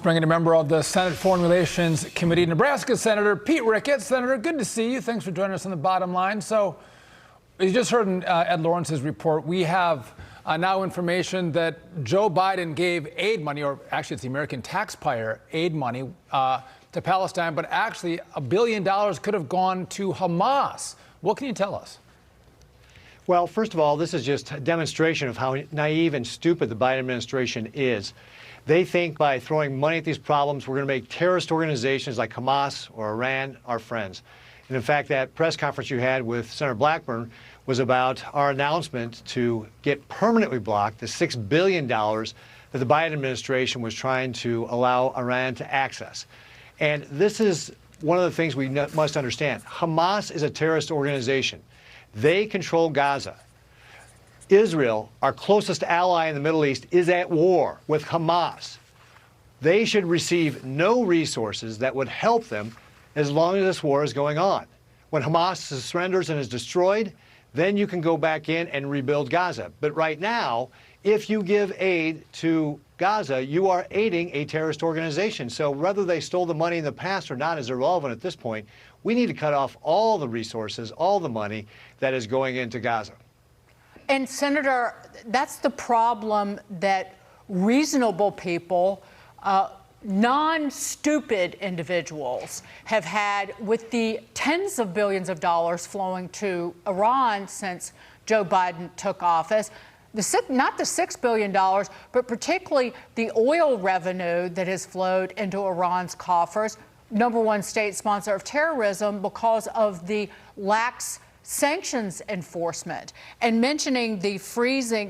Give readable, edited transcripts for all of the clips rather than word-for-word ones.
bring in a member of the Senate Foreign Relations Committee, Nebraska Senator Pete Ricketts. Senator, good to see you. Thanks for joining us on the Bottom Line. So, you just heard in Ed Lawrence's report, we have now information that Joe Biden gave aid money, or actually it's the American taxpayer aid money to Palestine, but actually $1 billion could have gone to Hamas. What can you tell us? Well, first of all, this is just a demonstration of how naive and stupid the Biden administration is. They think by throwing money at these problems, we're going to make terrorist organizations like Hamas or Iran our friends. And in fact, that press conference you had with Senator Blackburn was about our announcement to get permanently blocked the $6 billion that the Biden administration was trying to allow Iran to access. And this is one of the things we must understand. Hamas is a terrorist organization. They control Gaza. Israel, our closest ally in the Middle East, is at war with Hamas. They should receive no resources that would help them as long as this war is going on. When Hamas surrenders and is destroyed, then you can go back in and rebuild Gaza. But right now, if you give aid to Gaza, you are aiding a terrorist organization. So whether they stole the money in the past or not is irrelevant at this point. We need to cut off all the resources, all the money that is going into Gaza. And Senator, that's the problem that reasonable people, non-stupid individuals have had with the tens of billions of dollars flowing to Iran since Joe Biden took office. Not the $6 billion, but particularly the oil revenue that has flowed into Iran's coffers, #1 state sponsor of terrorism, because of the lax sanctions enforcement. And mentioning the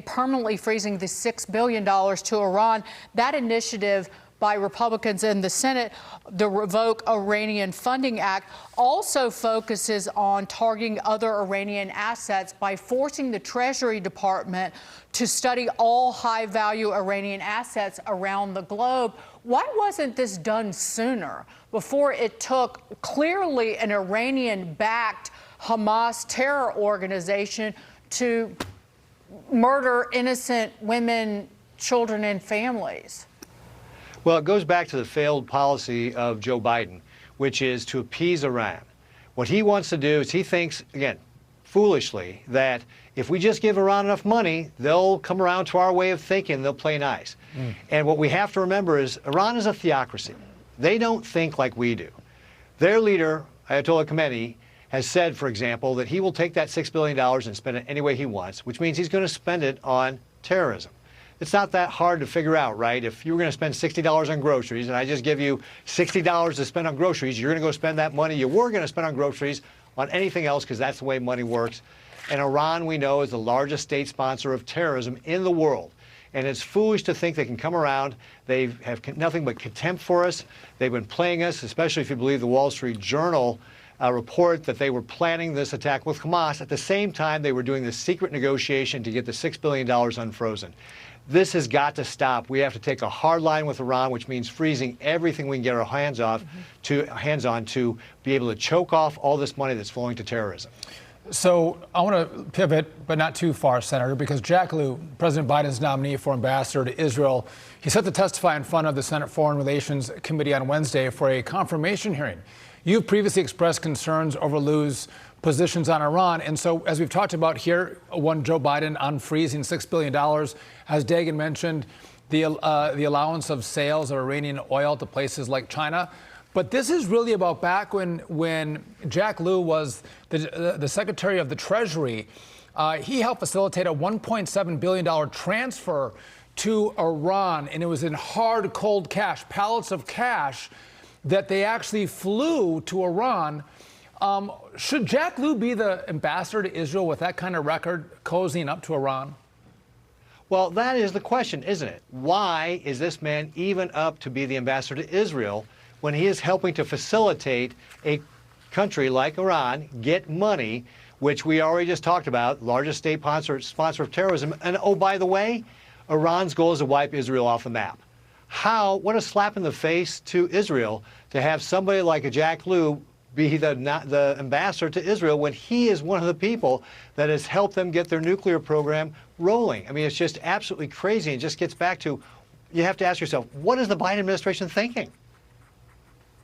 permanently freezing the $6 billion to Iran, that initiative by Republicans in the Senate, the Revoke Iranian Funding Act, also focuses on targeting other Iranian assets by forcing the Treasury Department to study all high-value Iranian assets around the globe. Why wasn't this done sooner, before it took clearly an Iranian-backed Hamas terror organization to murder innocent women, children, and families? Well, it goes back to the failed policy of Joe Biden, which is to appease Iran. What he wants to do is he thinks, again, foolishly, that if we just give Iran enough money, they'll come around to our way of thinking, they'll play nice. And what we have to remember is Iran is a theocracy. They don't think like we do. Their leader, Ayatollah Khamenei, has said, for example, that he will take that $6 billion and spend it any way he wants, which means he's going to spend it on terrorism. It's not that hard to figure out, right? If you were going to spend $60 on groceries, and I just give you $60 to spend on groceries, you're going to go spend that money you were going to spend on groceries on anything else, because that's the way money works. And Iran, we know, is the largest state sponsor of terrorism in the world. And it's foolish to think they can come around. They have nothing but contempt for us. They've been playing us, especially if you believe the Wall Street Journal report that they were planning this attack with Hamas. At the same time, they were doing this secret negotiation to get the $6 billion unfrozen. This has got to stop. We have to take a hard line with Iran, which means freezing everything we can get our hands on to be able to choke off all this money that's flowing to terrorism. So I want to pivot, but not too far, Senator, because Jack Lew, President Biden's nominee for ambassador to Israel, he's set to testify in front of the Senate Foreign Relations Committee on Wednesday for a confirmation hearing. You've previously expressed concerns over Lew's positions on Iran. And so, as we've talked about here, one, Joe Biden unfreezing $6 billion. As Dagan mentioned, the allowance of sales of Iranian oil to places like China. But this is really about back when Jack Lew was the Secretary of the Treasury. He helped facilitate a $1.7 billion transfer to Iran, and it was in hard, cold cash, pallets of cash, that they actually flew to Iran. Should Jack Lew be the ambassador to Israel with that kind of record, cozying up to Iran? Well, that is the question, isn't it? Why is this man even up to be the ambassador to Israel when he is helping to facilitate a country like Iran get money, which we already just talked about, largest state sponsor of terrorism? And oh, by the way, Iran's goal is to wipe Israel off the map. What a slap in the face to Israel to have somebody like a Jack Lew be the ambassador to Israel when he is one of the people that has helped them get their nuclear program rolling. I mean, it's just absolutely crazy. It just gets back to you have to ask yourself, what is the Biden administration thinking?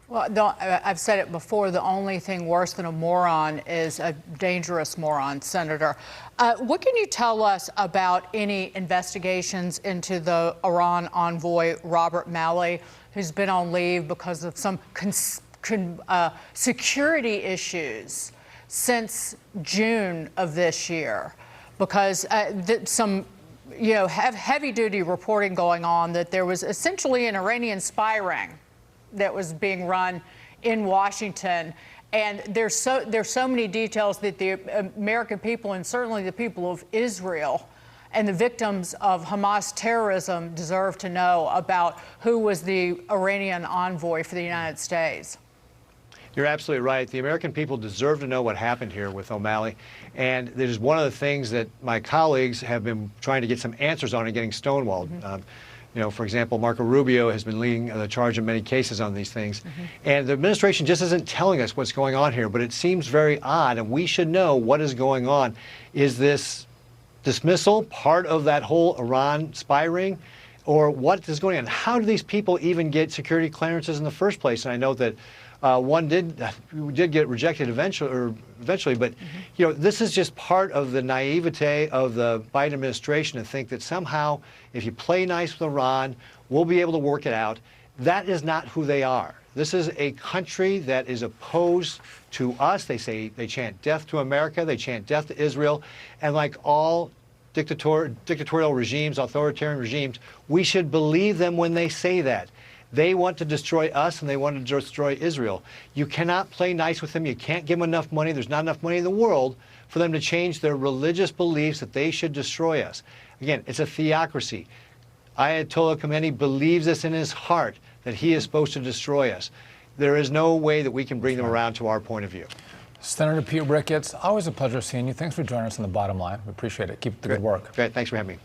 Well, I've said it before, the only thing worse than a moron is a dangerous moron, Senator. What can you tell us about any investigations into the Iran envoy, Robert Malley, who's been on leave because of some security issues since June of this year? Because some have heavy-duty reporting going on that there was essentially an Iranian spy ring that was being run in Washington. And there's so many details that the American people and certainly the people of Israel and the victims of Hamas terrorism deserve to know about who was the Iranian envoy for the United States. You're absolutely right. The American people deserve to know what happened here with O'Malley. And it is one of the things that my colleagues have been trying to get some answers on and getting stonewalled. For example, Marco Rubio has been leading the charge in many cases on these things. And the administration just isn't telling us what's going on here, but it seems very odd, and we should know what is going on. Is this dismissal part of that whole Iran spy ring? Or what is going on? How do these people even get security clearances in the first place? And I know that one did get rejected eventually, but this is just part of the naivete of the Biden administration to think that somehow if you play nice with Iran, we'll be able to work it out. That is not who they are. This is a country that is opposed to us. They chant death to America, they chant death to Israel, and like all dictatorial regimes, authoritarian regimes, we should believe them when they say that. They want to destroy us and they want to destroy Israel. You cannot play nice with them. You can't give them enough money. There's not enough money in the world for them to change their religious beliefs that they should destroy us. Again, it's a theocracy. Ayatollah Khamenei believes this in his heart that he is supposed to destroy us. There is no way that we can bring them around to our point of view. Senator Pete Ricketts, always a pleasure seeing you. Thanks for joining us on The Bottom Line. We appreciate it. Keep up the good work. Great. Thanks for having me.